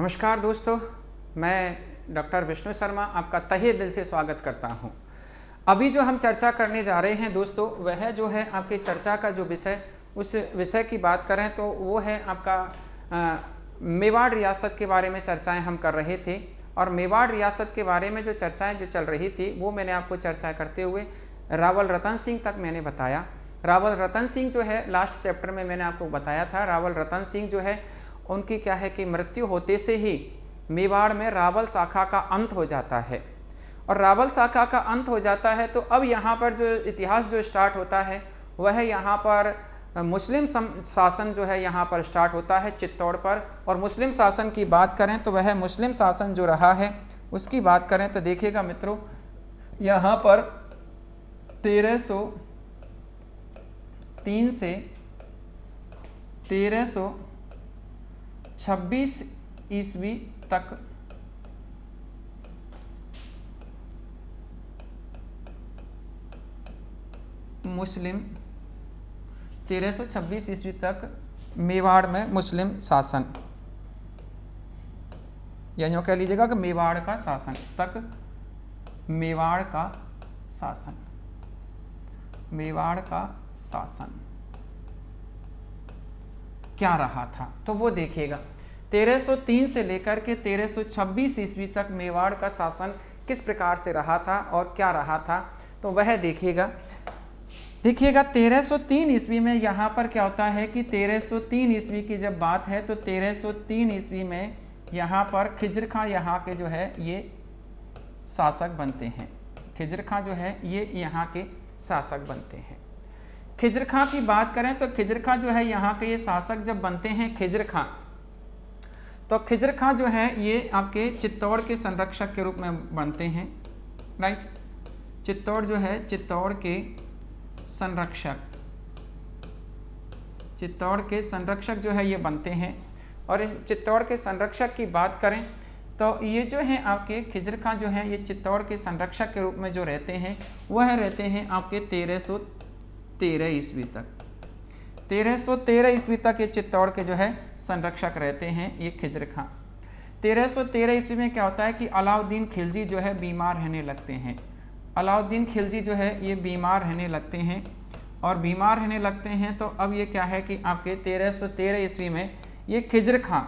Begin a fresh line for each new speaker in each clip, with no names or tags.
नमस्कार दोस्तों, मैं डॉक्टर विष्णु शर्मा आपका तहे दिल से स्वागत करता हूं। अभी जो हम चर्चा करने जा रहे हैं दोस्तों, वह जो है आपकी चर्चा का जो विषय, उस विषय की बात करें तो वो है आपका मेवाड़ रियासत के बारे में चर्चाएं हम कर रहे थे। और मेवाड़ रियासत के बारे में जो चर्चाएं जो चल रही थी वो मैंने आपको चर्चा करते हुए रावल रतन सिंह तक मैंने बताया। रावल रतन सिंह जो है लास्ट चैप्टर में मैंने आपको बताया था, रावल रतन सिंह जो है उनकी क्या है कि मृत्यु होते से ही मेवाड़ में रावल शाखा का अंत हो जाता है। और रावल शाखा का अंत हो जाता है तो अब यहाँ पर जो इतिहास जो स्टार्ट होता है वह यहाँ पर मुस्लिम शासन जो है यहाँ पर स्टार्ट होता है चित्तौड़ पर। और मुस्लिम शासन की बात करें तो वह मुस्लिम शासन जो रहा है उसकी बात करें तो देखिएगा मित्रों, यहाँ पर 1303 से 1326 ईस्वी तक मुस्लिम 1326 ईस्वी तक मेवाड़ में मुस्लिम शासन, यानी यूँ कह लीजिएगा कि मेवाड़ का शासन तक, मेवाड़ का शासन, मेवाड़ का शासन क्या रहा था तो वो देखिएगा 1303 से लेकर के 1326 ईस्वी तक मेवाड़ का शासन किस प्रकार से रहा था और क्या रहा था तो वह देखिएगा। 1303 ईस्वी में यहाँ पर क्या होता है कि 1303 ईस्वी की जब बात है तो 1303 ईस्वी में यहाँ पर खिज्र खां यहाँ के जो है ये शासक बनते हैं। खिज्र खां जो है ये यहाँ के शासक बनते हैं। खिज्र खां की बात करें तो खिज्र खां जो है यहाँ के ये शासक जब बनते हैं खिज्र खां, तो खिज्र खां जो है ये आपके चित्तौड़ के संरक्षक के रूप में बनते हैं, राइट। चित्तौड़ जो है चित्तौड़ के संरक्षक, चित्तौड़ के संरक्षक जो है ये बनते हैं। और इस चित्तौड़ के संरक्षक की बात करें तो ये जो है आपके खिज्र खां जो है ये चित्तौड़ के संरक्षक के रूप में जो रहते हैं वह रहते हैं आपके 1313 ईस्वी तक। 1313 ईस्वी तक ये चित्तौड़ के जो है संरक्षक रहते हैं ये खिज्र खां। 1313 ईस्वी में क्या होता है कि अलाउद्दीन खिलजी जो है बीमार रहने लगते हैं। अलाउद्दीन खिलजी जो है ये बीमार रहने लगते हैं और बीमार रहने लगते हैं तो अब ये क्या है कि आपके 1313 ईस्वी में ये खिज्र खां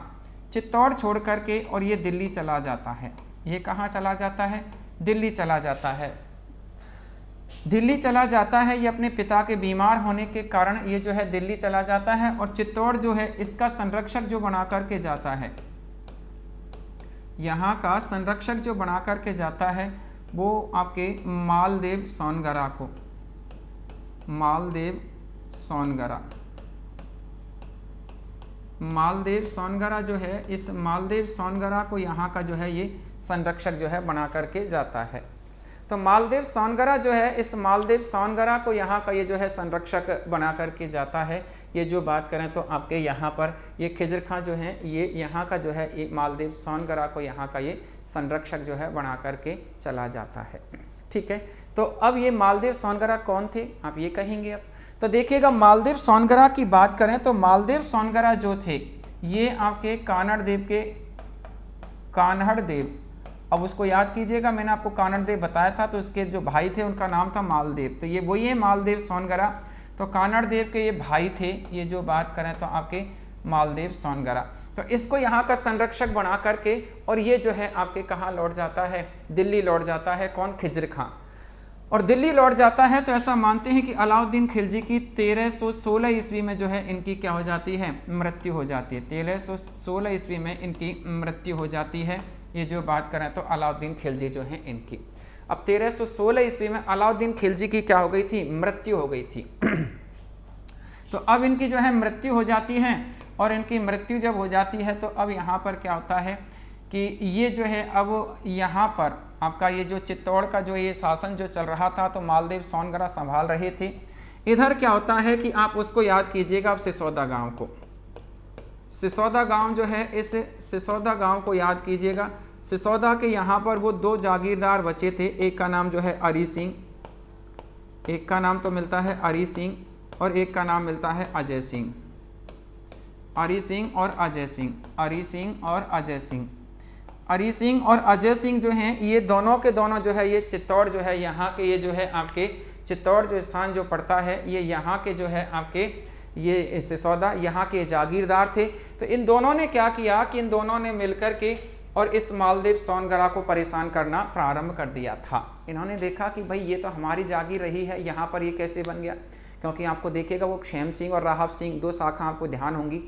चित्तौड़ छोड़ करके और ये दिल्ली चला जाता है। ये कहाँ चला जाता है? दिल्ली चला जाता है। दिल्ली चला जाता है, ये अपने पिता के बीमार होने के कारण ये जो है दिल्ली चला जाता है। और चित्तौड़ जो है इसका संरक्षक जो बना करके जाता है, यहाँ का संरक्षक जो बना करके जाता है वो आपके मालदेव सोनगरा को, मालदेव सोनगरा, मालदेव सोनगरा जो है इस मालदेव सोनगरा को यहाँ का जो है ये संरक्षक जो है बना करके जाता है। तो मालदेव सोनगरा जो है इस मालदेव सोनगरा को यहाँ का ये जो है संरक्षक बना करके जाता है। ये जो बात करें तो आपके यहाँ पर ये खिज्र खां जो है ये यहाँ का जो है ये मालदेव सोनगरा को यहाँ का ये संरक्षक जो है बना करके चला जाता है। ठीक है, तो अब ये मालदेव सोनगरा कौन थे आप ये कहेंगे। अब तो देखिएगा मालदेव सोनगरा की बात करें तो मालदेव सोनगरा जो थे ये आपके कानड़ देव के, कान्हड़ देव, अब उसको याद कीजिएगा, मैंने आपको कानड़ देव बताया था तो उसके जो भाई थे उनका नाम था मालदेव, तो ये वही है मालदेव सोनगरा। तो कानड़ देव के ये भाई थे, ये जो बात करें तो आपके मालदेव सोनगरा। तो इसको यहाँ का संरक्षक बना करके और ये जो है आपके कहाँ लौट जाता है? दिल्ली लौट जाता है। कौन? खिज्र खां। और दिल्ली लौट जाता है तो ऐसा मानते हैं कि अलाउद्दीन खिलजी की 1316 ईस्वी में जो है इनकी क्या हो जाती है? मृत्यु हो जाती है। 1316 ईस्वी में इनकी मृत्यु हो जाती है। ये जो बात करें तो अलाउद्दीन खिलजी जो है इनकी, अब 1316 ईस्वी में अलाउद्दीन खिलजी की क्या हो गई थी? मृत्यु हो गई थी। तो अब इनकी जो है मृत्यु हो जाती है और इनकी मृत्यु जब हो जाती है तो अब यहाँ पर क्या होता है कि ये जो है अब यहाँ पर आपका ये जो चित्तौड़ का जो ये शासन जो चल रहा था तो मालदेव सोनगरा संभाल रहे थे। इधर क्या होता है कि आप उसको याद कीजिएगा, आप सिसौदा गांव को, सिसौदा गांव जो है इस सिसौदा गांव को याद कीजिएगा। सिसौदा के यहाँ पर वो दो जागीरदार बचे थे, एक का नाम जो है अरी सिंह, एक का नाम तो मिलता है अरी सिंह और एक का नाम मिलता है अजय सिंह। अरी सिंह और अजय सिंह, अरी सिंह और अजय सिंह। अरी सिंह और अजय सिंह जो हैं ये दोनों के दोनों जो है ये चित्तौड़ जो है यहाँ के ये जो है आपके चित्तौड़ जो स्थान जो पड़ता है ये यहाँ के जो है आपके ये सिसोदा यहाँ के जागीरदार थे। तो इन दोनों ने क्या किया कि इन दोनों ने मिलकर के और इस मालदेव सोनगरा को परेशान करना प्रारंभ कर दिया था। इन्होंने देखा कि भाई ये तो हमारी जागीर रही है, यहाँ पर ये कैसे बन गया, क्योंकि आपको देखेगा वो क्षेम सिंह और राहब सिंह दो शाखा आपको ध्यान होंगी,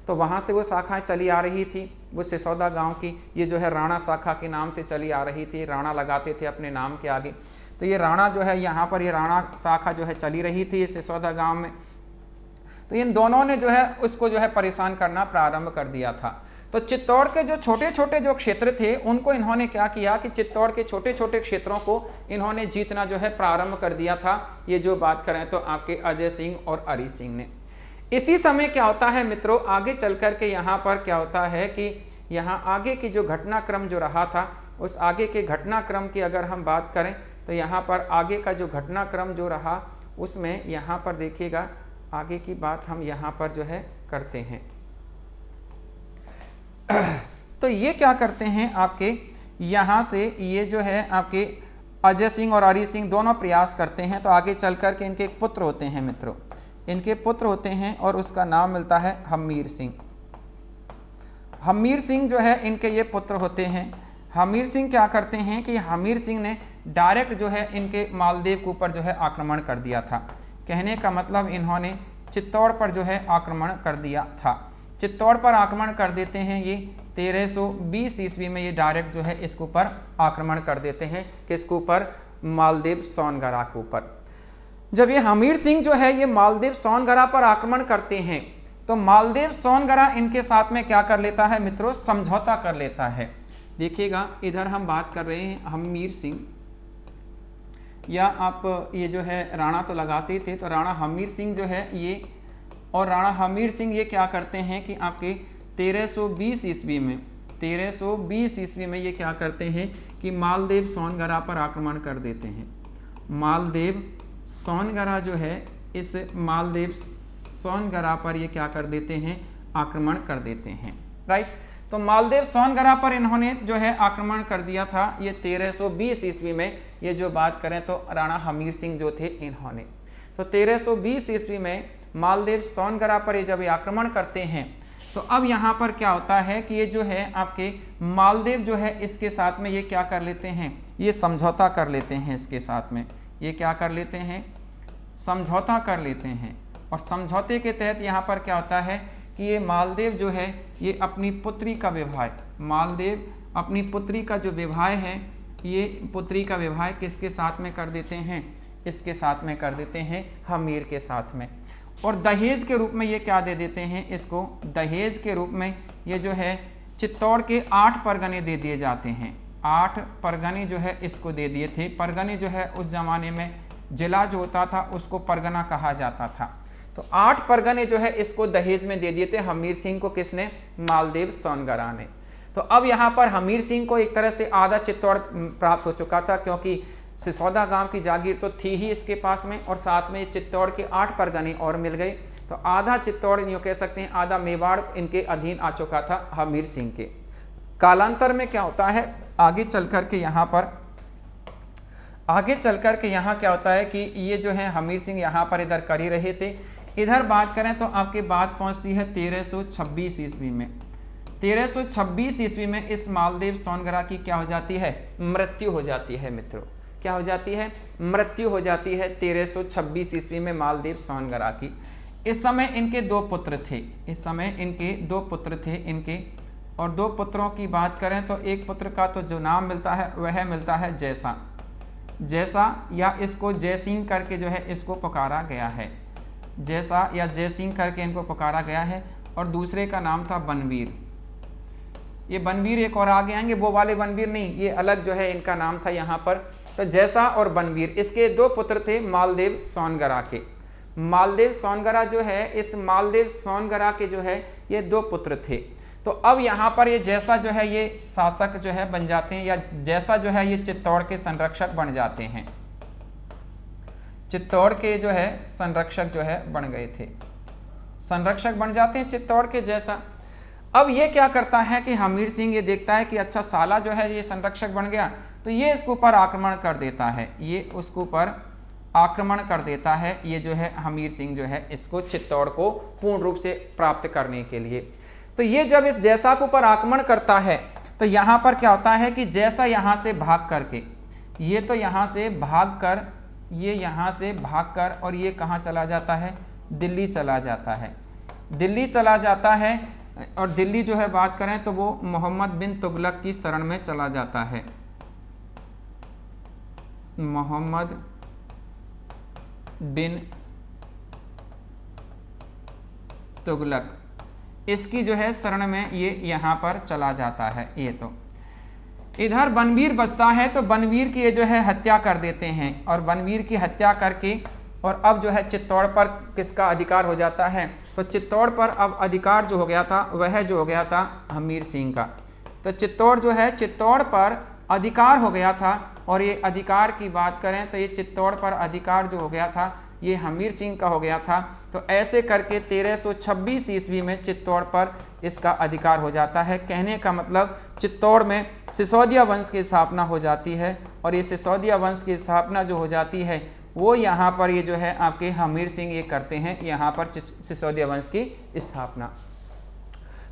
तो वहाँ से वो शाखाएं चली आ रही थी। वो सिसोदा गांव की ये जो है राणा शाखा के नाम से चली आ रही थी, राणा लगाते थे अपने नाम के आगे। तो ये राणा जो है यहाँ पर ये राणा शाखा जो है चली रही थी सिसोदा गांव में। तो इन दोनों ने जो है उसको जो है परेशान करना प्रारंभ कर दिया था। तो चित्तौड़ के जो छोटे छोटे जो क्षेत्र थे उनको इन्होंने क्या किया कि चित्तौड़ के छोटे छोटे क्षेत्रों को इन्होंने जीतना जो है प्रारंभ कर दिया था। ये जो बात करें तो आपके अजय सिंह और अरी सिंह ने। इसी समय क्या होता है मित्रों, आगे चल कर के यहाँ पर क्या होता है कि यहाँ आगे की जो घटनाक्रम जो रहा था उस आगे के घटनाक्रम की अगर हम बात करें तो यहाँ पर आगे का जो घटनाक्रम जो रहा उसमें यहाँ पर देखिएगा आगे की बात हम यहाँ पर जो है करते हैं। तो ये क्या करते हैं आपके यहाँ से ये जो है आपके अजय सिंह और अरी सिंह दोनों प्रयास करते हैं। तो आगे चल कर के इनके एक पुत्र होते हैं मित्रों, इनके पुत्र होते हैं और उसका नाम मिलता है हमीर सिंह। हमीर सिंह जो है इनके ये पुत्र होते हैं। हमीर सिंह क्या करते हैं कि हमीर सिंह ने डायरेक्ट जो है इनके मालदेव के ऊपर जो है आक्रमण कर दिया था। कहने का मतलब इन्होंने चित्तौड़ पर जो है आक्रमण कर दिया था। चित्तौड़ पर आक्रमण कर देते हैं ये 1320 ईस्वी में, ये डायरेक्ट जो है इसके ऊपर आक्रमण कर देते हैं, किसके ऊपर, मालदेव सोनगरा के ऊपर। जब ये हमीर सिंह जो है ये मालदेव सोनगरा पर आक्रमण करते हैं तो मालदेव सोनगरा इनके साथ में क्या कर लेता है मित्रों, समझौता कर लेता है। देखिएगा इधर हम बात कर रहे हैं हमीर सिंह, या आप ये जो है राणा तो लगाते थे, तो राणा हमीर सिंह जो है ये और राणा हमीर सिंह ये क्या करते हैं कि आपके 1320 ईस्वी में 1320 ईस्वी में ये क्या करते हैं कि मालदेव सोनगरा पर आक्रमण कर देते हैं। मालदेव सोनगरा जो है इस मालदेव सोनगरा पर ये क्या कर देते हैं, आक्रमण कर देते हैं, राइट। तो मालदेव सोनगरा पर इन्होंने जो है आक्रमण कर दिया था ये 1320 ईस्वी में। ये जो बात करें तो राणा हमीर सिंह जो थे इन्होंने, तो 1320 ईस्वी में मालदेव सोनगरा पर ये जब ये आक्रमण करते हैं तो अब यहाँ पर क्या होता है कि ये जो है आपके मालदेव जो है इसके साथ में ये क्या कर लेते हैं, ये समझौता कर लेते हैं, इसके साथ में ये क्या कर लेते हैं, समझौता कर लेते हैं। और समझौते के तहत यहाँ पर क्या होता है कि ये मालदेव जो है ये अपनी पुत्री का विवाह, मालदेव अपनी पुत्री का जो विवाह है ये पुत्री का विवाह किसके साथ में कर देते हैं, इसके साथ में कर देते हैं, हमीर के साथ में। और दहेज के रूप में ये क्या दे देते हैं इसको, दहेज के रूप में ये जो है चित्तौड़ के 8 परगने दे दिए जाते हैं। 8 परगने जो है इसको दे दिए थे। परगने जो है उस जमाने में जिला जो होता था उसको परगना कहा जाता था। तो 8 परगने जो है इसको दहेज में दे दिए थे हमीर सिंह को, किसने, मालदेव सोनगरा ने। तो अब यहाँ पर हमीर सिंह को एक तरह से आधा चित्तौड़ प्राप्त हो चुका था, क्योंकि सिसोदा गांव की जागीर तो थी ही इसके पास में, और साथ में चित्तौड़ के 8 परगने और मिल गए। तो आधा चित्तौड़ यूँ कह सकते हैं, आधा मेवाड़ इनके अधीन आ चुका था हमीर सिंह के। कालांतर में क्या होता है, आगे चल कर के यहाँ पर यहाँ क्या होता है कि ये जो है हमीर सिंह यहाँ पर इधर कर ही रहे थे। इधर बात करें तो आपकी बात पहुँचती है 1326 ईस्वी में। 1326 ईस्वी में इस मालदेव सोनगरा की क्या हो जाती है, मृत्यु हो जाती है मित्रों। क्या हो जाती है, मृत्यु हो जाती है 1326 ईस्वी में मालदेव सोनगरा की। इस समय इनके 2 पुत्र थे, इस समय इनके 2 पुत्र थे इनके, और 2 पुत्रों की बात करें तो एक पुत्र का तो जो नाम मिलता है वह मिलता है जैसा, या इसको जयसिंह करके जो है इसको पुकारा गया है, जैसा या जयसिंह करके इनको पुकारा गया है। और दूसरे का नाम था बनवीर। ये बनवीर एक और आगे आएंगे, वो वाले बनवीर नहीं, ये अलग जो है इनका नाम था यहाँ पर। तो जैसा और बनवीर इसके 2 पुत्र थे मालदेव सोनगरा के। मालदेव सोनगरा जो है, इस मालदेव सोनगरा के जो है ये 2 पुत्र थे। तो अब यहाँ पर ये जैसा जो है ये शासक जो है बन जाते हैं, या जैसा जो है ये चित्तौड़ के संरक्षक बन जाते हैं, चित्तौड़ के जो है संरक्षक जो है बन गए थे। संरक्षक बन जाते हैं चित्तौड़ के जैसा। अब ये क्या करता है कि हमीर सिंह ये देखता है कि अच्छा साला जो है ये संरक्षक बन गया, तो ये इसके ऊपर आक्रमण कर देता है, ये उसके ऊपर आक्रमण कर देता है, ये जो है हमीर सिंह जो है इसको चित्तौड़ को पूर्ण रूप से प्राप्त करने के लिए। तो ये जब इस जैसा के ऊपर आक्रमण करता है तो यहाँ पर क्या होता है कि जैसा यहाँ से भाग करके, ये तो यहाँ से भाग कर, ये यहाँ से भाग कर और ये कहाँ चला जाता है, दिल्ली चला जाता है, दिल्ली चला जाता है। और दिल्ली जो है बात करें तो वो मोहम्मद बिन तुगलक की शरण में चला जाता है, मोहम्मद बिन तुगलक, इसकी जो है शरण में ये यहाँ पर चला जाता है। ये तो इधर बनवीर बचता है, तो बनवीर की ये जो है हत्या कर देते हैं, और बनवीर की हत्या करके और अब जो है चित्तौड़ पर किसका अधिकार हो जाता है, तो चित्तौड़ पर अब अधिकार जो हो गया था वह जो हो गया था हमीर सिंह का। तो चित्तौड़ जो है, चित्तौड़ पर अधिकार हो गया था, और ये अधिकार की बात करें तो ये चित्तौड़ पर अधिकार जो हो गया था ये हमीर सिंह का हो गया था। तो ऐसे करके 1326 ईस्वी में चित्तौड़ पर इसका अधिकार हो जाता है। कहने का मतलब चित्तौड़ में सिसोदिया वंश की स्थापना हो जाती है, और ये सिसोदिया वंश की स्थापना जो हो जाती है वो यहाँ पर ये जो है आपके हमीर सिंह ये करते हैं, यहाँ पर सिसोदिया वंश की स्थापना।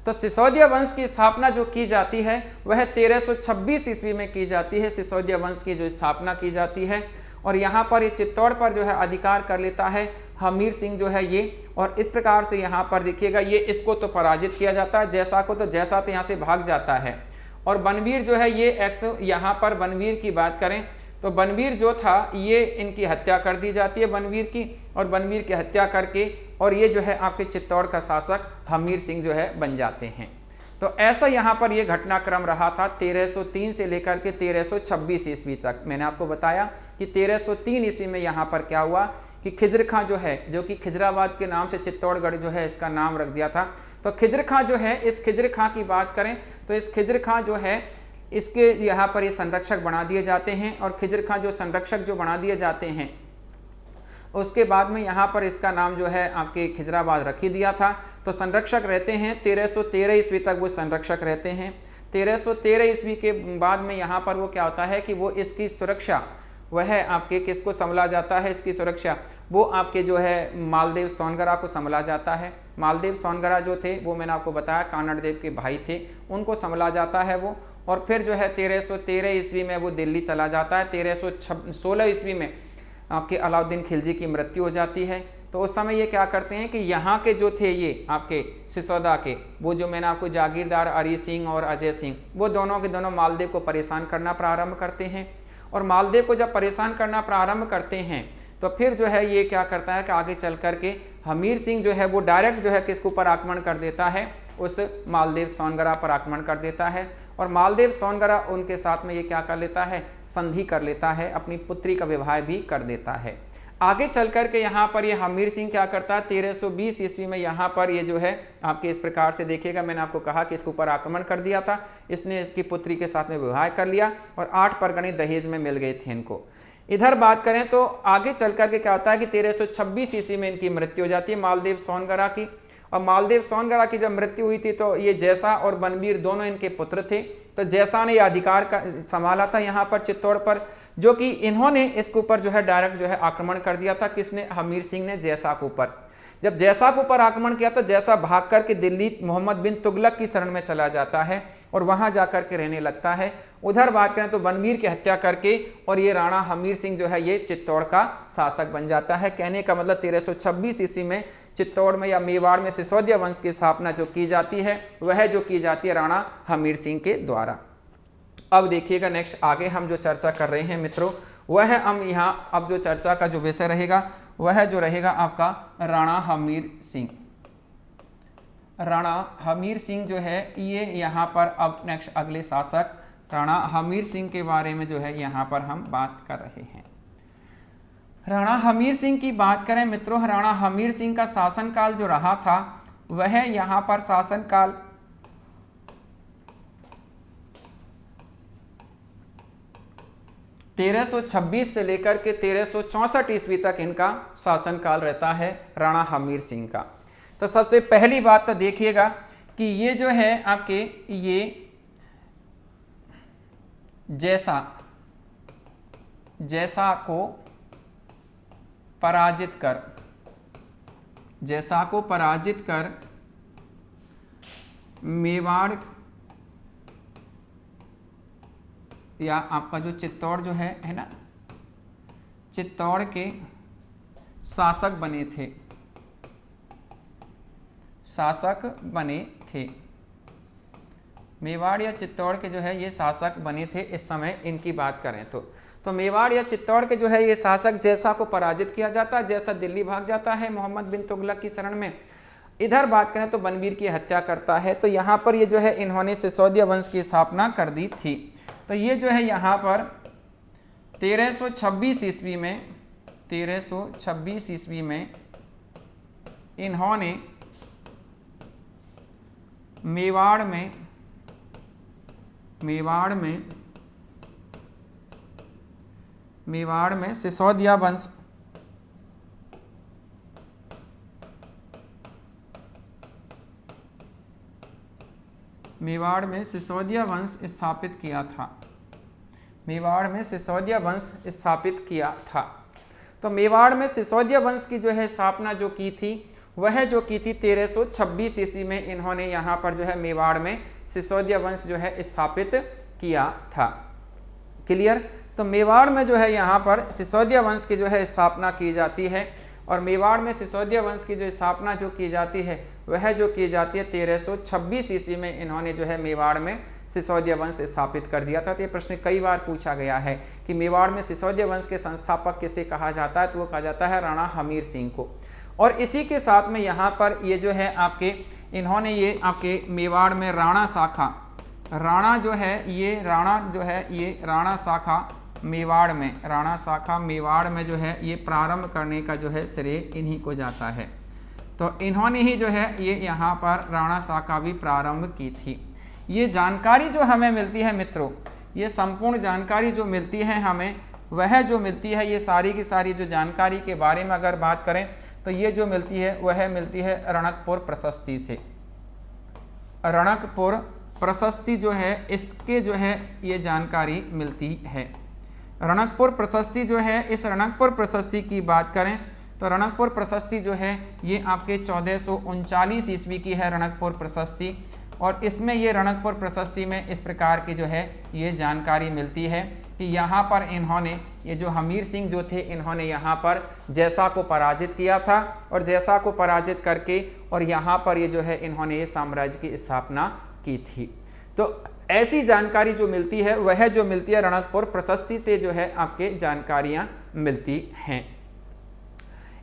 तो सिसोदिया वंश की स्थापना जो की जाती है वह 1326 ईस्वी में की जाती है, सिसोदिया वंश की जो स्थापना की जाती है। और यहाँ पर ये चित्तौड़ पर जो है अधिकार कर लेता है हमीर सिंह जो है ये, और इस प्रकार से यहाँ पर देखिएगा ये इसको तो पराजित किया जाता है, जैसा को तो जैसा तो यहाँ से भाग जाता है। और बनवीर जो है ये यहाँ पर बनवीर की बात करें तो बनवीर जो था ये इनकी हत्या कर दी जाती है बनवीर की, और बनवीर की हत्या करके और ये जो है आपके चित्तौड़ का शासक हमीर सिंह जो है बन जाते हैं। तो ऐसा यहाँ पर ये घटनाक्रम रहा था 1303 से लेकर के 1326 ईस्वी तक। मैंने आपको बताया कि 1303 ईस्वी में यहाँ पर क्या हुआ कि खिज्र खां जो है, जो कि खिजराबाद के नाम से चित्तौड़गढ़ जो है इसका नाम रख दिया था। तो खिज्र खां जो है, इस खिज्र खां की बात करें तो इस खिज्र खां जो है इसके यहाँ पर ये संरक्षक बना दिए जाते हैं, और खिज्र खां जो संरक्षक जो बना दिए जाते हैं उसके बाद में यहाँ पर इसका नाम जो है आपके खिजराबाद रख ही दिया था। तो संरक्षक रहते हैं 1313 ईस्वी तक वो संरक्षक रहते हैं। 1313 ईस्वी के बाद में यहाँ पर वो क्या होता है कि वो इसकी सुरक्षा वह आपके किसको संभला जाता है, इसकी सुरक्षा वो आपके जो है मालदेव सोनगरा को संभला जाता है। मालदेव सोनगरा जो थे वो मैंने आपको बताया कानड़ देव के भाई थे, उनको संभला जाता है वो। और फिर जो है 1313 ईस्वी में वो दिल्ली चला जाता है। 1316 ईस्वी में आपके अलाउद्दीन खिलजी की मृत्यु हो जाती है। तो उस समय ये क्या करते हैं कि यहाँ के जो थे ये आपके सिसोदा के, वो जो मैंने आपको जागीरदार अरी सिंह और अजय सिंह, वो दोनों के दोनों मालदेव को परेशान करना प्रारंभ करते हैं। और मालदेव को जब परेशान करना प्रारंभ करते हैं तो फिर जो है ये क्या करता है कि आगे चल करके हमीर सिंह जो है वो डायरेक्ट जो है किसके ऊपर आक्रमण कर देता है, उस मालदेव सोनगरा पर आक्रमण कर देता है। और मालदेव सोनगरा उनके साथ में ये क्या कर लेता है, संधि कर लेता है, अपनी पुत्री का विवाह भी कर देता है। आगे चल कर के यहाँ पर ये हमीर सिंह क्या करता है 1320 ईस्वी में यहाँ पर ये जो है आपके इस प्रकार से देखिएगा, मैंने आपको कहा कि इसके ऊपर आक्रमण कर दिया था, इसने इसकी पुत्री के साथ में विवाह कर लिया और 8 परगने दहेज में मिल गए थे इनको। इधर बात करें तो आगे चल कर के क्या होता है कि 1326 ईस्वी में इनकी मृत्यु हो जाती है मालदेव सोनगरा की। और मालदेव सोनगरा की जब मृत्यु हुई थी तो ये जैसा और बनवीर दोनों इनके पुत्र थे। तो जैसा ने यह अधिकार का संभाला था यहाँ पर चित्तौड़ पर, जो कि इन्होंने इसके ऊपर जो है डायरेक्ट जो है आक्रमण कर दिया था। किसने, हमीर सिंह ने जैसा के ऊपर। जब जैसा के ऊपर आक्रमण किया तो जैसा भाग करके दिल्ली मोहम्मद बिन तुगलक की शरण में चला जाता है और वहां जाकर के रहने लगता है। उधर बात करें तो बनवीर की हत्या करके और ये राणा हमीर सिंह जो है ये चित्तौड़ का शासक बन जाता है। कहने का मतलब 1326 ईस्वी में चित्तौड़ में या मेवाड़ में सिसोदिया वंश की स्थापना जो की जाती है वह जो की जाती है राणा हमीर सिंह के द्वारा। अब देखिएगा नेक्स्ट आगे हम जो चर्चा कर रहे हैं मित्रों, वह हम यहाँ अब जो चर्चा का जो विषय रहेगा वह जो रहेगा आपका राणा हमीर सिंह। राणा हमीर सिंह जो है ये यहाँ पर अब नेक्स्ट अगले शासक राणा हमीर सिंह के बारे में जो है यहाँ पर हम बात कर रहे हैं। राणा हमीर सिंह की बात करें मित्रों, राणा हमीर सिंह का शासनकाल जो रहा था वह यहाँ पर शासनकाल 1326 से लेकर के 1364 ईस्वी तक इनका शासनकाल रहता है राणा हमीर सिंह का। तो सबसे पहली बात तो देखिएगा कि ये जो है आपके ये जैसा को पराजित कर मेवाड़ या आपका जो चित्तौड़ जो है ना, चित्तौड़ के शासक बने थे। मेवाड़ या चित्तौड़ के जो है ये शासक बने थे इस समय इनकी बात करें तो मेवाड़ या चित्तौड़ के जो है ये शासक जैसा को पराजित किया जाता है। जैसा दिल्ली भाग जाता है मोहम्मद बिन तुगलक की शरण में। इधर बात करें तो बनवीर की हत्या करता है। तो यहाँ पर ये जो है इन्होंने सिसोदिया वंश की स्थापना कर दी थी। तो ये जो है यहाँ पर 1326 ईस्वी में इन्होंने मेवाड़ में सिसोदिया वंश स्थापित किया था। तो मेवाड़ में सिसोदिया वंश की जो है स्थापना जो की थी 1326 ईस्वी में इन्होंने यहाँ पर जो है मेवाड़ में सिसोदिया वंश जो है स्थापित किया था। क्लियर। तो मेवाड़ में जो है यहाँ पर सिसोदिया वंश की जो है स्थापना की जाती है और मेवाड़ में सिसोदिया वंश की जो स्थापना जो की जाती है वह जो की जाती है 1326 ईस्वी में इन्होंने जो है मेवाड़ में सिसोदिया वंश स्थापित कर दिया था। तो ये प्रश्न कई बार पूछा गया है कि मेवाड़ में सिसोदिया वंश के संस्थापक किसे कहा जाता है, तो वो कहा जाता है राणा हमीर सिंह को। और इसी के साथ में यहाँ पर ये जो है आपके इन्होंने ये आपके मेवाड़ में राणा शाखा मेवाड़ में जो है ये प्रारंभ करने का जो है श्रेय इन्हीं को जाता है। तो इन्होंने ही जो है ये यहाँ पर राणा शाखा भी प्रारंभ की थी। ये जानकारी जो हमें मिलती है मित्रों, ये संपूर्ण जानकारी जो मिलती है हमें वह जो मिलती है ये सारी की सारी जो जानकारी के बारे में अगर बात करें तो ये जो मिलती है वह मिलती है रणकपुर प्रशस्ति से। रणकपुर प्रशस्ति जो है इसके जो है ये जानकारी मिलती है। रणकपुर प्रशस्ति जो है, इस रणकपुर प्रशस्ति की बात करें तो रणकपुर प्रशस्ति जो है ये आपके 1439 ईस्वी की है रणकपुर प्रशस्ति। और इसमें ये रणकपुर प्रशस्ति में इस प्रकार की जो है ये जानकारी मिलती है कि यहाँ पर इन्होंने ये जो हमीर सिंह जो थे इन्होंने यहाँ पर जैसा को पराजित किया था और जैसा को पराजित करके और यहाँ पर ये जो है इन्होंने ये साम्राज्य की स्थापना की थी। तो ऐसी जानकारी जो मिलती है वह जो मिलती है रणकपुर प्रशस्ति से जो है आपके जानकारियाँ मिलती हैं।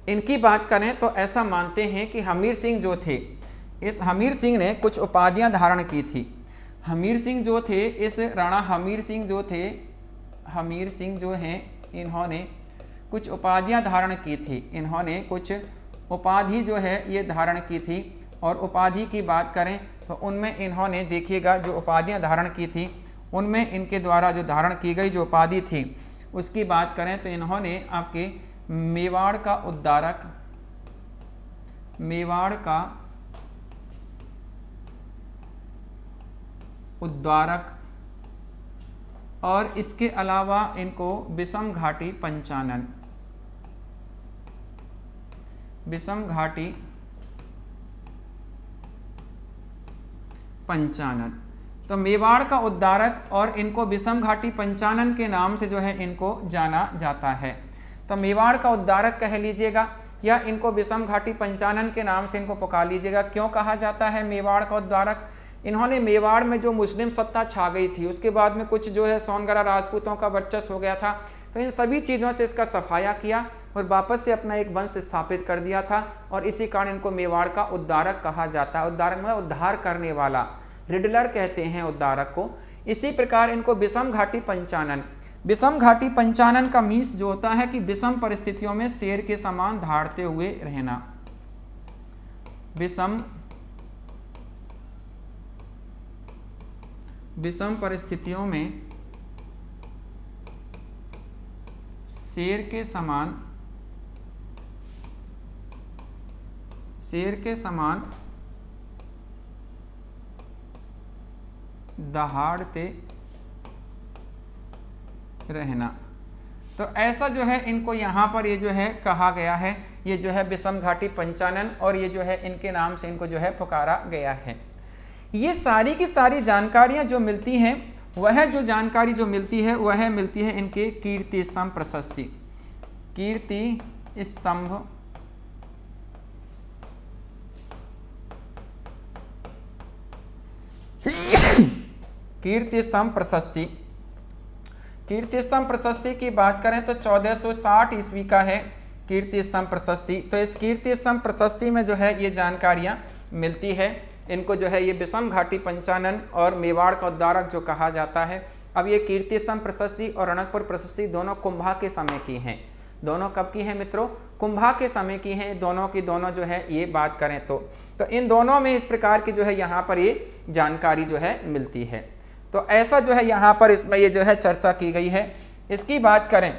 इनकी बात करें तो ऐसा मानते हैं कि हमीर सिंह जो थे, इस हमीर सिंह ने कुछ उपाधियां धारण की थी। हमीर सिंह जो थे, इस राणा हमीर सिंह जो थे, हमीर सिंह जो हैं इन्होंने कुछ उपाधियां धारण की थी। इन्होंने कुछ उपाधि जो है ये धारण की थी। और उपाधि की बात करें तो उनमें इन्होंने देखिएगा जो उपाधियां धारण की थी उनमें इनके द्वारा जो धारण की गई जो उपाधि थी उसकी बात करें तो इन्होंने आपके मेवाड़ का उद्धारक और इसके अलावा इनको विषम घाटी पंचानन। तो मेवाड़ का उद्धारक और इनको विषम घाटी पंचानन के नाम से जो है इनको जाना जाता है। तो मेवाड़ का उद्धारक कह लीजिएगा या इनको विषम घाटी पंचानन के नाम से इनको पुकार लीजिएगा। क्यों कहा जाता है मेवाड़ का उद्धारक? इन्होंने मेवाड़ में जो मुस्लिम सत्ता छा गई थी उसके बाद में कुछ जो है सोनगरा राजपूतों का वर्चस्व हो गया था। तो इन सभी चीज़ों से इसका सफाया किया और वापस से अपना एक वंश स्थापित कर दिया था और इसी कारण इनको मेवाड़ का उद्धारक कहा जाता है। उद्धारक मतलब उद्धार करने वाला, रिडलर कहते हैं उद्धारक को। इसी प्रकार इनको विषम घाटी पंचानन का मीन्स जो होता है कि विषम परिस्थितियों में शेर के समान धारते हुए रहना। विषम परिस्थितियों में शेर के समान शेर के समान दहाड़ते रहना। तो ऐसा जो है इनको यहाँ पर ये जो है कहा गया है, ये जो है विषम घाटी पंचानन, और ये जो है इनके नाम से इनको जो है पुकारा गया है। ये सारी की सारी जानकारियाँ जो मिलती हैं, वह जो जानकारी जो मिलती है वह मिलती है इनके कीर्ति स्तंभ प्रशस्ति, कीर्ति स्तंभ कीर्ति स्तंभ प्रशस्ति। कीर्ति स्तंभ प्रशस्ति की बात करें तो 1460 ईस्वी का है कीर्ति स्तंभ प्रशस्ति। तो इस कीर्ति स्तंभ प्रशस्ति में जो है ये जानकारियाँ मिलती है। इनको जो है ये विषम घाटी पंचानन और मेवाड़ का उद्धारक जो कहा जाता है। अब ये कीर्ति स्तंभ प्रशस्ति और रणकपुर प्रशस्ति दोनों कुंभा के समय की हैं। दोनों कब की हैं मित्रों? कुंभा के समय की हैं। दोनों की दोनों जो है ये बात करें तो इन दोनों में इस प्रकार की जो है यहाँ पर ये जानकारी जो है मिलती है। तो ऐसा जो है यहाँ पर इसमें ये जो है चर्चा की गई है। इसकी बात करें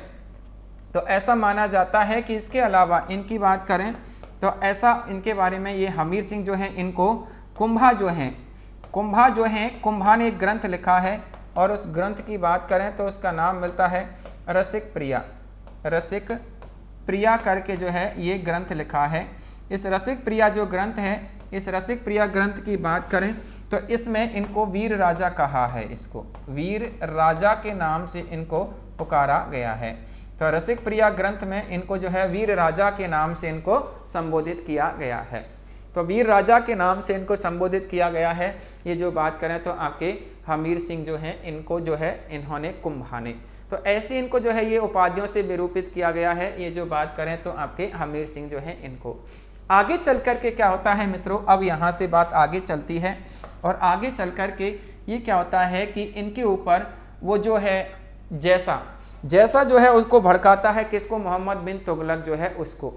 तो ऐसा माना जाता है कि इसके अलावा इनकी बात करें तो ऐसा इनके बारे में ये हमीर सिंह जो है इनको कुंभा जो है कुंभा ने एक ग्रंथ लिखा है, और उस ग्रंथ की बात करें तो उसका नाम मिलता है रसिक प्रिया करके जो है ये ग्रंथ लिखा है। इस रसिक प्रिया जो ग्रंथ है, इस रसिक प्रिया ग्रंथ की बात करें तो इसमें इनको वीर राजा कहा है। इसको वीर राजा के नाम से इनको पुकारा गया है। तो रसिक प्रिया ग्रंथ में इनको जो है वीर राजा के नाम से इनको संबोधित किया गया है। तो वीर राजा के नाम से इनको संबोधित किया गया है। ये जो बात करें तो आपके हमीर सिंह जो हैं इनको जो है इन्होंने कुंभाने, तो ऐसे इनको जो है ये उपाधियों से विरूपित किया गया है। ये जो बात करें तो आपके हमीर सिंह जो है इनको आगे चल कर के क्या होता है मित्रों, अब यहाँ से बात आगे चलती है और आगे चल कर के ये क्या होता है कि इनके ऊपर वो जो है जैसा जो है उसको भड़काता है, किसको? मोहम्मद बिन तुगलक जो है उसको।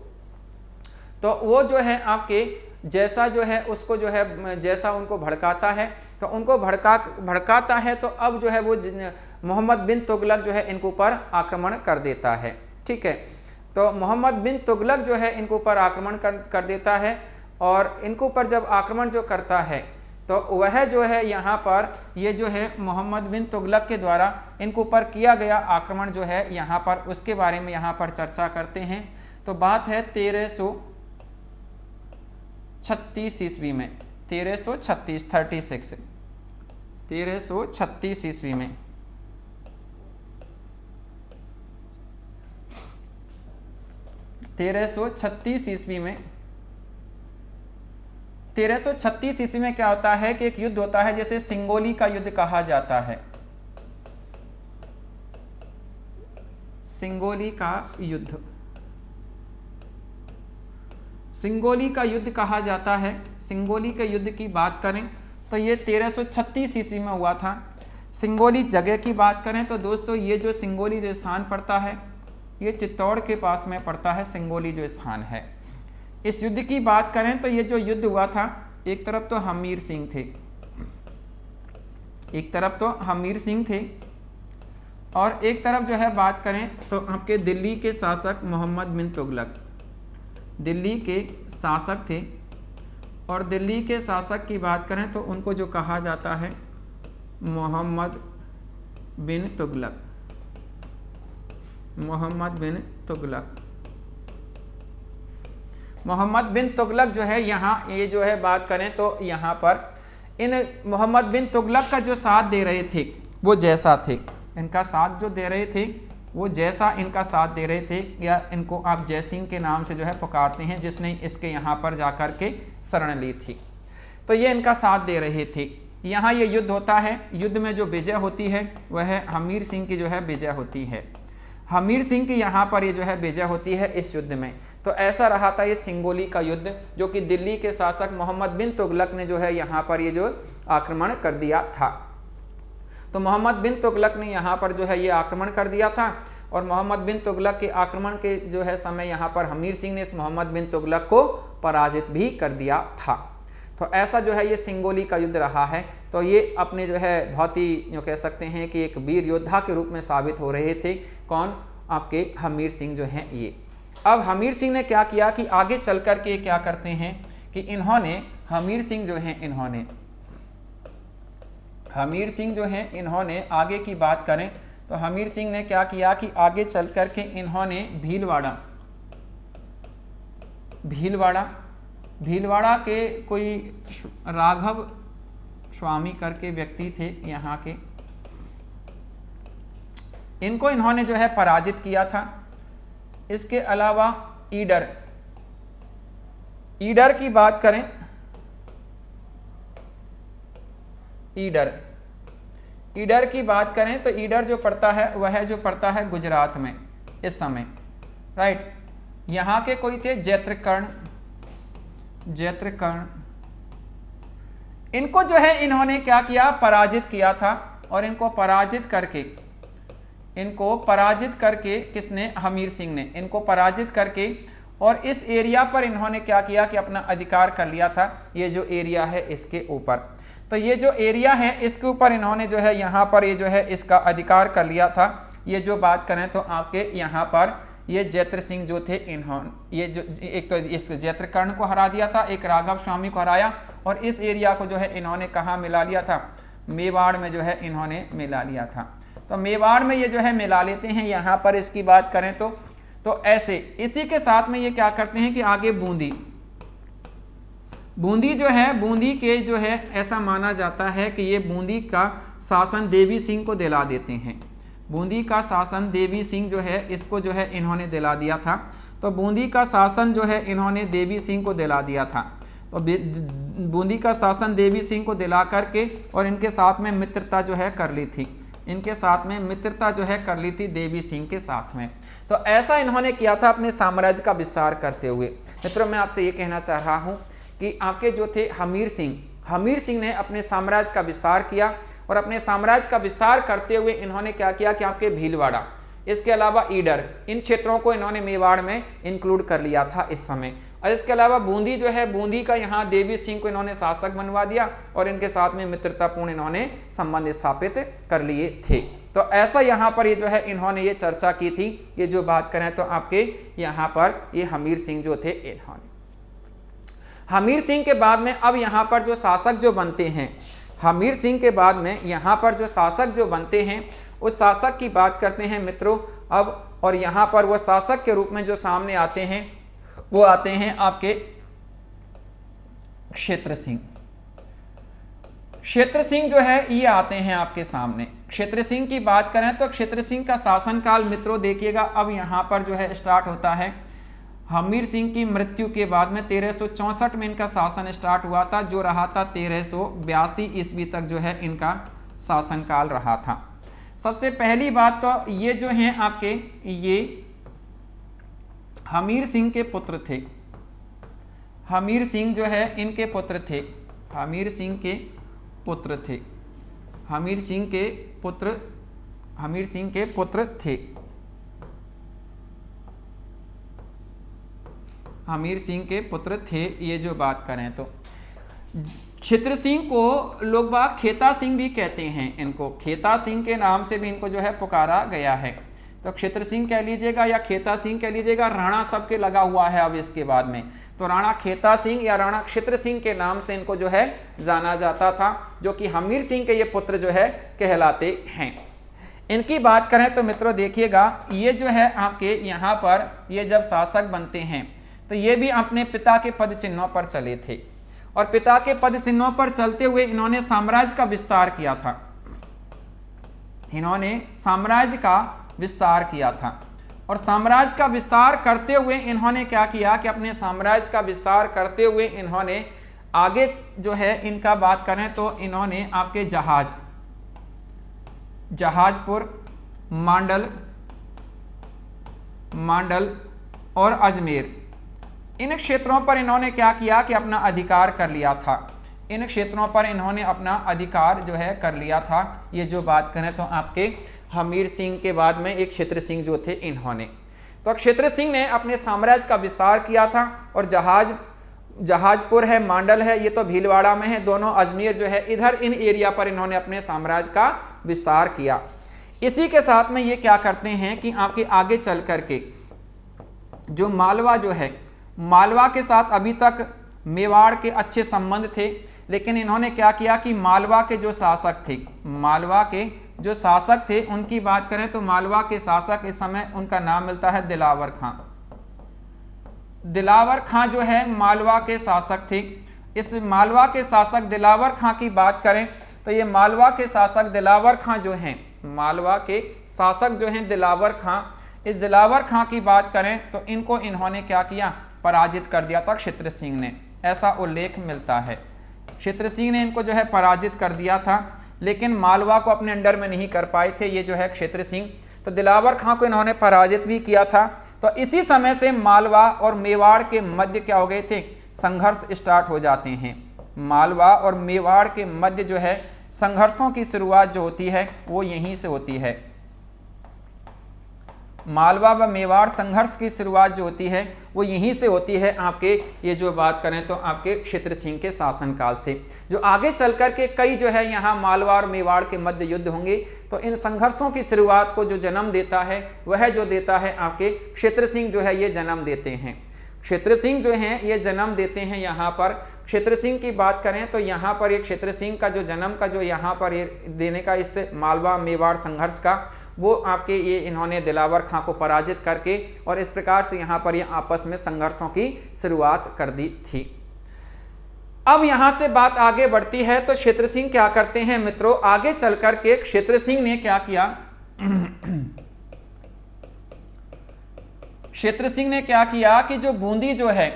तो वो जो है आपके जैसा जो है उसको जो है जैसा उनको भड़काता है, तो उनको भड़काता है तो अब जो है वो मोहम्मद बिन तुगलक जो है इनके ऊपर आक्रमण कर देता है। ठीक है, तो मोहम्मद बिन तुगलक जो है इनके ऊपर आक्रमण कर देता है, और इनके ऊपर जब आक्रमण जो करता है तो वह जो है यहाँ पर ये जो है मोहम्मद बिन तुगलक के द्वारा इनके ऊपर किया गया आक्रमण जो है यहाँ पर उसके बारे में यहाँ पर चर्चा करते हैं। तो बात है 1336 ईस्वी में, 1336 ईस्वी में 1336 ईस्वी में क्या होता है कि एक युद्ध होता है जिसे सिंगोली का युद्ध कहा जाता है। सिंगोली का युद्ध कहा जाता है। सिंगोली के युद्ध की बात करें तो ये 1336 ईस्वी में हुआ था। सिंगोली जगह की बात करें तो दोस्तों ये जो सिंगोली जो स्थान पड़ता है ये चित्तौड़ के पास में पड़ता है। सिंगोली जो स्थान है, इस युद्ध की बात करें तो ये जो युद्ध हुआ था, एक तरफ तो हमीर सिंह थे और एक तरफ जो है बात करें तो आपके दिल्ली के शासक मोहम्मद बिन तुगलक दिल्ली के शासक थे। और दिल्ली के शासक की बात करें तो उनको जो कहा जाता है मोहम्मद बिन तुगलक। मोहम्मद बिन तुगलक जो है यहाँ ये जो है बात करें तो यहाँ पर इन मोहम्मद बिन तुगलक का जो साथ दे रहे थे वो जैसा थे, इनका साथ जो दे रहे थे वो जैसा इनका साथ दे रहे थे, या इनको आप जयसिंह के नाम से जो है पुकारते हैं, जिसने इसके यहाँ पर जाकर के शरण ली थी। तो ये इनका साथ दे रहे थे। यहाँ ये युद्ध होता है। युद्ध में जो विजय होती है वह हमीर सिंह की जो है विजय होती है। हमीर सिंह की यहाँ पर ये जो है विजय होती है इस युद्ध में। तो ऐसा रहा था ये सिंगोली का युद्ध, जो कि दिल्ली के शासक मोहम्मद बिन तुगलक ने जो है यहाँ पर ये जो आक्रमण कर दिया था। तो मोहम्मद बिन तुगलक ने यहाँ पर जो है ये आक्रमण कर दिया था, और मोहम्मद बिन तुगलक के आक्रमण के जो है समय यहाँ पर हमीर सिंह ने इस मोहम्मद बिन तुगलक को पराजित भी कर दिया था। तो ऐसा जो है ये सिंगोली का युद्ध रहा है। तो ये अपने जो है बहुत ही जो कह सकते हैं कि एक वीर योद्धा के रूप में साबित हो रहे थे। कौन? आपके हमीर सिंह जो हैं ये। अब हमीर सिंह ने क्या किया कि आगे चल कर के क्या करते हैं कि इन्होंने हमीर सिंह जो हैं इन्होंने आगे की बात करें तो हमीर सिंह ने क्या किया कि आगे चल कर के इन्होंने भीलवाड़ा के कोई राघव स्वामी करके व्यक्ति थे यहाँ के, इनको इन्होंने जो है पराजित किया था। इसके अलावा ईडर की बात करें, ईडर की बात करें तो ईडर जो पड़ता है वह जो पड़ता है गुजरात में इस समय, राइट। यहाँ के कोई थे जैत्रकर्ण, इनको जो है इन्होंने क्या किया, पराजित किया था। और इनको पराजित करके किसने, हमीर सिंह ने इनको पराजित करके और इस एरिया पर इन्होंने क्या किया कि अपना अधिकार कर लिया था। ये जो एरिया है इसके ऊपर, तो ये जो एरिया है इसके ऊपर इन्होंने जो है यहाँ पर ये जो है इसका अधिकार कर लिया था। ये जो बात करें तो आपके यहाँ पर ये जैत्र सिंह जो थे इन्होंने ये जो एक तो इस जैत्रकर्ण को हरा दिया था, एक राघव स्वामी को हराया और इस एरिया को जो है इन्होंने कहाँ मिला लिया था, मेवाड़ में जो है इन्होंने मिला लिया था। तो मेवाड़ में ये जो है मिला लेते हैं। यहाँ पर इसकी बात करें तो ऐसे इसी के साथ में ये क्या करते हैं कि आगे बूंदी जो है, बूंदी के जो है ऐसा माना जाता है कि ये बूंदी का शासन देवी सिंह को दिला देते हैं। बूंदी का शासन देवी सिंह जो है इसको जो है इन्होंने दिला दिया था। तो बूंदी का शासन जो है इन्होंने देवी सिंह को दिला दिया था। तो बूंदी का शासन देवी सिंह को दिला करके और इनके साथ में मित्रता जो है कर ली थी, देवी सिंह के साथ में। तो ऐसा इन्होंने किया था अपने साम्राज्य का विस्तार करते हुए। मित्रों, मैं आपसे ये कहना चाह रहा हूँ कि आपके जो थे हमीर सिंह ने अपने साम्राज्य का विस्तार किया और अपने साम्राज्य का विस्तार करते हुए इन्होंने क्या किया कि आपके भीलवाड़ा, इसके अलावा ईडर, इन क्षेत्रों को इन्होंने मेवाड़ में इंक्लूड कर लिया था इस समय। और इसके अलावा बूंदी जो है, बूंदी का यहाँ देवी सिंह को इन्होंने शासक बनवा दिया और इनके साथ में मित्रतापूर्ण इन्होंने संबंध स्थापित कर लिए थे। तो ऐसा यहाँ पर ये जो है इन्होंने ये चर्चा की थी। ये जो बात करें तो आपके यहाँ पर ये हमीर सिंह जो थे, इन्होंने हमीर सिंह के बाद में अब यहाँ पर जो शासक जो बनते हैं, हमीर सिंह के बाद में यहाँ पर जो शासक जो बनते हैं उस शासक की बात करते हैं मित्रों अब। और यहाँ पर वो शासक के रूप में जो सामने आते हैं वो आते हैं आपके क्षेत्र सिंह जो है ये आते हैं आपके सामने। क्षेत्र सिंह की बात करें तो क्षेत्र सिंह का शासनकाल मित्रों देखिएगा अब यहाँ पर जो है स्टार्ट होता है हमीर सिंह की मृत्यु के बाद में 1364 में इनका शासन स्टार्ट हुआ था, जो रहा था 1382 ईस्वी तक जो है इनका शासनकाल रहा था। सबसे पहली बात तो ये जो हैं आपके ये हमीर सिंह के पुत्र थे। हमीर सिंह जो है इनके पुत्र थे, हमीर सिंह के पुत्र थे। हमीर सिंह के पुत्र थे। हमीर सिंह के पुत्र थे। ये जो बात करें तो क्षेत्र सिंह को लोग बाग खेता सिंह भी कहते हैं। इनको खेता सिंह के नाम से भी इनको जो है पुकारा गया है। तो क्षेत्र सिंह कह लीजिएगा या खेता सिंह कह लीजिएगा, राणा सबके लगा हुआ है अब इसके बाद में। तो राणा खेता सिंह या राणा क्षेत्र सिंह के नाम से इनको जो है जाना जाता था, जो कि हमीर सिंह के ये पुत्र जो है कहलाते हैं। इनकी बात करें तो मित्रों देखिएगा ये जो है आपके यहाँ पर ये जब शासक बनते हैं तो ये भी अपने पिता के पद चिन्हों पर चले थे और पिता के पद चिन्हों पर चलते हुए इन्होंने साम्राज्य का विस्तार किया था। इन्होंने साम्राज्य का विस्तार किया था और साम्राज्य का विस्तार करते हुए इन्होंने क्या किया कि अपने साम्राज्य का विस्तार करते हुए इन्होंने आगे जो है इनका बात करें तो इन्होंने आपके जहाजपुर, मांडल और अजमेर, इन क्षेत्रों पर इन्होंने क्या किया कि अपना अधिकार कर लिया था। इन क्षेत्रों पर इन्होंने अपना अधिकार जो है कर लिया था। ये जो बात करें तो आपके हमीर सिंह के बाद में एक क्षेत्र सिंह जो थे इन्होंने, तो क्षेत्र सिंह ने अपने साम्राज्य का विस्तार किया था। और जहाजपुर है, मांडल है, ये तो भीलवाड़ा में है, दोनों अजमेर जो है इधर इन एरिया पर इन्होंने अपने साम्राज्य का विस्तार किया। इसी के साथ में ये क्या करते हैं कि आपके आगे चल करके जो मालवा जो है, मालवा के साथ अभी तक मेवाड़ के अच्छे संबंध थे, लेकिन इन्होंने क्या किया कि मालवा के जो शासक थे, मालवा के जो शासक थे उनकी बात करें तो मालवा के शासक इस समय उनका नाम मिलता है दिलावर खां। दिलावर खां जो है मालवा के शासक थे। इस मालवा के शासक दिलावर खां की बात करें तो ये मालवा के शासक दिलावर खां जो हैं, मालवा के शासक जो हैं दिलावर खां, इस दिलावर खां की बात करें तो इनको इन्होंने क्या किया, पराजित कर दिया था क्षित्र सिंह ने, ऐसा उल्लेख मिलता है। क्षित्र सिंह ने इनको जो है पराजित कर दिया था, लेकिन मालवा को अपने अंडर में नहीं कर पाए थे ये जो है क्षित्र सिंह, तो दिलावर खां को इन्होंने पराजित भी किया था। तो इसी समय से मालवा और मेवाड़ के मध्य क्या हो गए थे, संघर्ष स्टार्ट हो जाते हैं। मालवा और मेवाड़ के मध्य जो है संघर्षों की शुरुआत जो होती है वो यहीं से होती है। मालवा व मेवाड़ संघर्ष की शुरुआत जो होती है वो यहीं से होती है आपके, ये जो बात करें तो आपके क्षित्र सिंह के शासनकाल से। जो आगे चल कर के कई जो है यहाँ मालवा और मेवाड़ के मध्य युद्ध होंगे, तो इन संघर्षों की शुरुआत को जो जन्म देता है वह जो देता है आपके क्षित्र सिंह जो है ये जन्म देते हैं। क्षित्र सिंह जो हैं ये जन्म देते हैं यहाँ पर। क्षित्र सिंह की बात करें तो यहाँ पर ये क्षित्र सिंह का जो जन्म का जो यहाँ पर ये देने का इस मालवा मेवाड़ संघर्ष का, वो आपके ये इन्होंने दिलावर खां को पराजित करके और इस प्रकार से यहाँ पर ये आपस में संघर्षों की शुरुआत कर दी थी। अब यहाँ से बात आगे बढ़ती है तो क्षित्र सिंह क्या करते हैं मित्रों, आगे चल कर के क्षित्र सिंह ने क्या किया, क्षित्र सिंह ने क्या किया कि जो बूंदी जो है,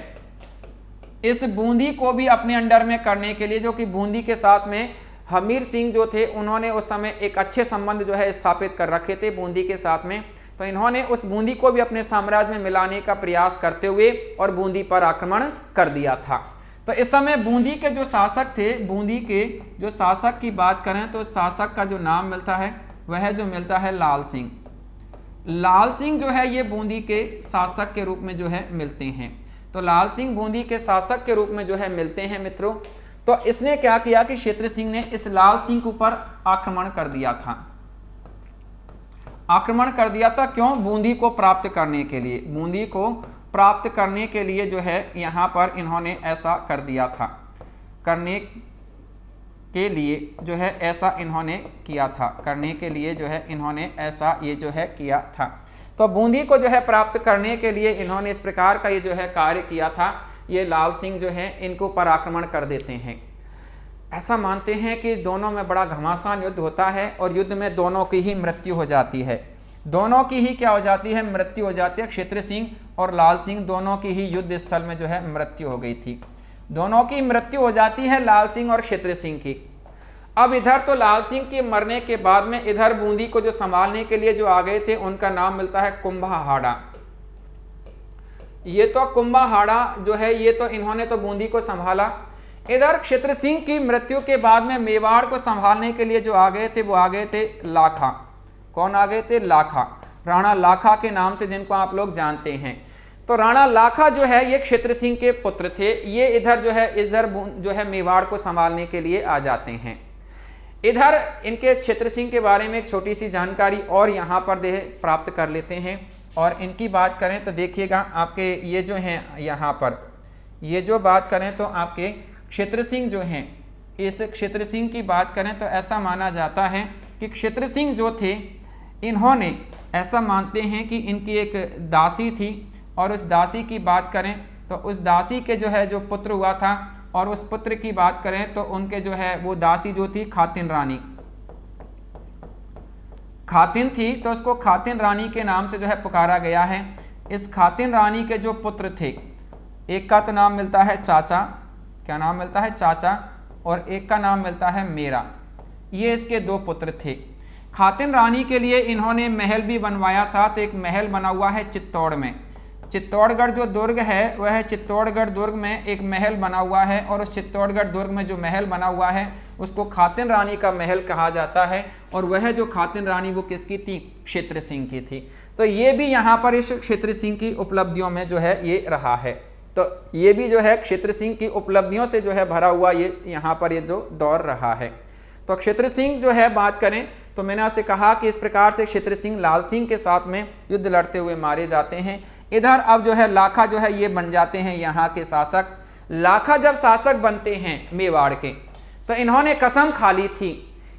इस बूंदी को भी अपने अंडर में करने के लिए, जो कि बूंदी के साथ में हमीर सिंह जो थे उन्होंने उस समय एक अच्छे संबंध जो है स्थापित कर रखे थे बूंदी के साथ में, तो इन्होंने उस बूंदी को भी अपने साम्राज्य में मिलाने का प्रयास करते हुए और बूंदी पर आक्रमण कर दिया था। तो इस समय बूंदी के जो शासक थे, बूंदी के जो शासक की बात करें तो शासक का जो नाम मिलता है वह जो मिलता है लाल सिंह। लाल सिंह जो है ये बूंदी के शासक के रूप में जो है मिलते हैं। तो लाल सिंह बूंदी के शासक के रूप में जो है मिलते हैं मित्रों। तो इसने क्या किया कि क्षित्र सिंह ने इस लाल सिंह के ऊपर आक्रमण कर दिया था, आक्रमण कर दिया था। क्यों? बूंदी को प्राप्त करने के लिए, बूंदी को प्राप्त करने के लिए जो है यहाँ पर इन्होंने ऐसा कर दिया था, करने के लिए जो है ऐसा इन्होंने किया था, करने के लिए जो है इन्होंने ऐसा ये जो है किया था। तो बूंदी को जो है प्राप्त करने के लिए इन्होंने इस प्रकार का ये जो है कार्य किया था। ये लाल सिंह जो है इनको पर आक्रमण कर देते हैं। ऐसा मानते हैं कि दोनों में बड़ा घमासान युद्ध होता है और युद्ध में दोनों की ही मृत्यु हो जाती है, दोनों की ही क्या हो जाती है, मृत्यु हो जाती है। क्षित्र सिंह और लाल सिंह दोनों की ही युद्ध स्थल में जो है मृत्यु हो गई थी, दोनों की मृत्यु हो जाती है, लाल सिंह और क्षित्र सिंह की। अब इधर तो लाल सिंह के मरने के बाद में इधर बूंदी को जो संभालने के लिए जो आ गए थे उनका नाम मिलता है कुंभाहाड़ा। ये तो कुंभाहाड़ा जो है ये तो इन्होंने तो बूंदी को संभाला। इधर क्षित्र सिंह की मृत्यु के बाद में मेवाड़ को संभालने के लिए जो आ गए थे वो आ गए थे लाखा। कौन आ गए थे? लाखा, राणा लाखा के नाम से जिनको आप लोग जानते हैं। तो राणा लाखा जो है ये क्षित्र सिंह के पुत्र थे। ये इधर जो है इधर जो है मेवाड़ को संभालने के लिए आ जाते हैं। इधर इनके क्षित्र सिंह के बारे में एक छोटी सी जानकारी और यहाँ पर प्राप्त कर लेते हैं और इनकी बात करें तो देखिएगा आपके ये जो हैं यहाँ पर ये जो बात करें तो आपके क्षित्र सिंह जो हैं, इस क्षित्र सिंह की बात करें तो ऐसा माना जाता है कि क्षित्र सिंह जो थे इन्होंने ऐसा मानते हैं कि इनकी एक दासी थी और उस दासी की बात करें तो उस दासी के जो है जो पुत्र हुआ था और उस पुत्र की बात करें तो उनके जो है वो दासी जो थी खातिन रानी, खातिन थी तो उसको खातिन रानी के नाम से जो है पुकारा गया है। इस खातिन रानी के जो पुत्र थे, एक का तो नाम मिलता है चाचा, क्या नाम मिलता है? चाचा, और एक का नाम मिलता है मेरा। ये इसके दो पुत्र थे। खातिन रानी के लिए इन्होंने महल भी बनवाया था। तो एक महल बना हुआ है चित्तौड़ में, चित्तौड़गढ़ जो दुर्ग है वह चित्तौड़गढ़ दुर्ग में एक महल बना हुआ है और उस चित्तौड़गढ़ दुर्ग में जो महल बना हुआ है उसको खातिन रानी का महल कहा जाता है। और वह जो खातिन रानी वो किसकी थी? क्षित्र सिंह की थी। तो ये भी यहाँ पर इस क्षित्र सिंह की उपलब्धियों में जो है ये रहा है। तो ये भी जो है क्षित्र सिंह की उपलब्धियों से जो है भरा हुआ ये यहाँ पर ये जो दौर रहा है। तो क्षित्र सिंह जो है बात करें तो मैंने आपसे कहा कि इस प्रकार से क्षित्र सिंह लाल सिंह के साथ में युद्ध लड़ते हुए मारे जाते हैं। इधर अब जो है लाखा जो है ये बन जाते हैं यहाँ के शासक। लाखा जब शासक बनते हैं मेवाड़ के, तो इन्होंने कसम खा ली थी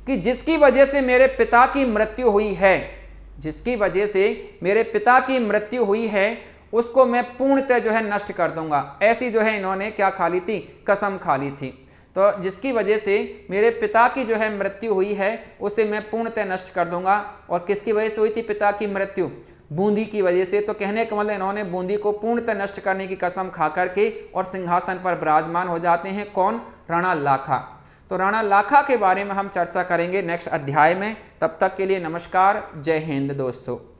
कि जिसकी वजह से मेरे पिता की मृत्यु हुई है, जिसकी वजह से मेरे पिता की मृत्यु हुई है, उसको मैं पूर्णतः जो है नष्ट कर दूंगा। ऐसी जो है इन्होंने क्या खा ली थी, कसम खा ली थी। तो जिसकी वजह से मेरे पिता की जो है मृत्यु हुई है उसे मैं पूर्णतः नष्ट कर दूंगा। और किसकी वजह से हुई थी पिता की मृत्यु, बूंदी की वजह से। तो कहने का मतलब इन्होंने बूंदी को पूर्णतः नष्ट करने की कसम खा करके और सिंहासन पर विराजमान हो जाते हैं। कौन, राणा लाखा। तो राणा लाखा के बारे में हम चर्चा करेंगे नेक्स्ट अध्याय में। तब तक के लिए नमस्कार, जय हिंद दोस्तों।